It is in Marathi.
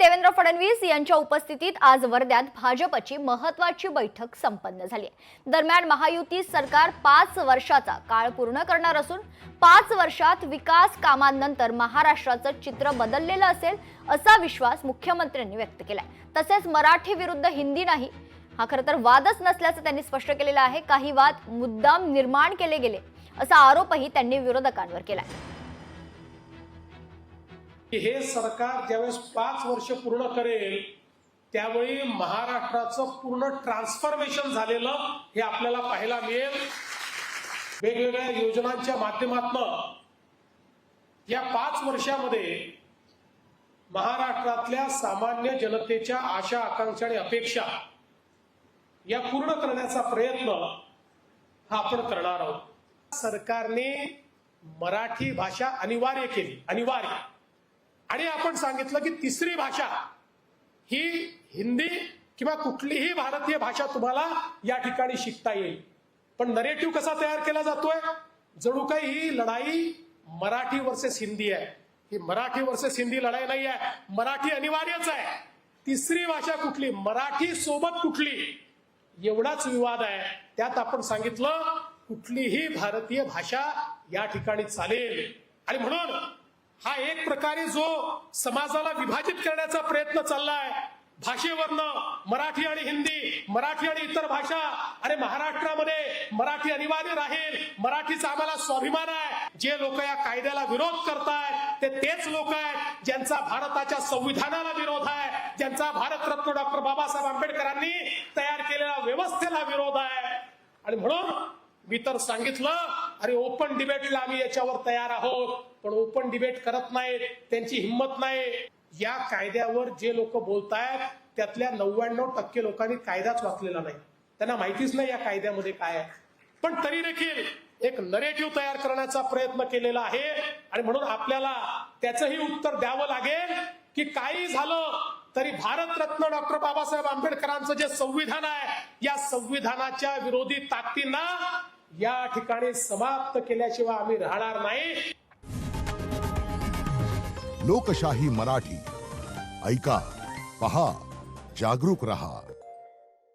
देवेंद्र फडणवीस यांच्या उपस्थितीत आज वर्ध्यात भाजपची महत्त्वाची बैठक संपन्न झाली। दरम्यान महायुती सरकार 5 वर्षाचा काळ पूर्ण करणार असून 5 वर्षात विकास कामांनंतर महाराष्ट्राचं चित्र बदललेलं असेल असा विश्वास मुख्यमंत्र्यांनी व्यक्त केलाय। तसेच मराठी विरुद्ध हिंदी नाही हा खरं तर वादच नसल्याचं त्यांनी स्पष्ट केलेलं आहे। काही वाद मुद्दाम निर्माण केले गेले असा आरोपही त्यांनी विरोधकांवर केलाय। हे सरकार ज्यावेळेस 5 वर्ष पूर्ण करेल त्यावेळी महाराष्ट्राचं पूर्ण ट्रान्सफॉर्मेशन झालेलं हे आपल्याला पाहायला मिळेल। वेगवेगळ्या योजनांच्या माध्यमातून या 5 वर्षामध्ये महाराष्ट्रातल्या सामान्य जनतेच्या आशा आकांक्षा आणि अपेक्षा या पूर्ण करण्याचा प्रयत्न हा आपण करणार आहोत। सरकारने मराठी भाषा अनिवार्य केली, अनिवार्य, आणि आपण सांगितलं की तिसरी भाषा ही हिंदी किंवा कुठलीही भारतीय भाषा तुम्हाला या ठिकाणी शिकता येईल। पण नरेटिव्ह कसा तयार केला जातोय, जणू काही ही लढाई मराठी वर्सेस हिंदी आहे। ही मराठी वर्सेस हिंदी लढाई नाही आहे, मराठी अनिवार्यच आहे। तिसरी भाषा कुठली, मराठी सोबत कुठली, एवढाच विवाद आहे। त्यात आपण सांगितलं कुठलीही भारतीय भाषा या ठिकाणी चालेल। आणि म्हणून हा एक प्रकारे जो समाजाला विभाजित करण्याचा प्रयत्न चाललाय, भाषेवरनं मराठी आणि हिंदी, मराठी आणि इतर भाषा, अरे महाराष्ट्रामध्ये मराठी अनिवार्य राहील, मराठीचा आम्हाला स्वाभिमान आहे। जे लोक या कायद्याला विरोध करतायत ते तेच लोक आहेत ज्यांचा भारताच्या संविधानाला विरोध आहे, ज्यांचा भारतरत्न डॉक्टर बाबासाहेब आंबेडकरांनी तयार केलेल्या व्यवस्थेला विरोध आहे। आणि म्हणून मी तर सांगितलं, अरे ओपन डिबेटला आम्ही याच्यावर तयार आहोत, पण ओपन डिबेट करत नाहीत, त्यांची हिंमत नाही। या कायद्यावर जे लोक बोलतायत त्यातल्या 99% लोकांनी कायदाच वाचलेला नाही, त्यांना माहितीच नाही या कायद्यामध्ये काय आहे। पण तरी देखील एक नरेटिव्ह तयार करण्याचा प्रयत्न केलेला आहे। आणि म्हणून आपल्याला त्याचंही उत्तर द्यावं लागेल की काही झालं तरी भारतरत्न डॉक्टर बाबासाहेब आंबेडकरांचं जे संविधान आहे, या संविधानाच्या विरोधी ताकदींना या ठिकाणी समाप्त केल्याशिवाय आम्ही राहणार नाही। लोकशाही मराठी ऐका, पहा, जागरूक रहा।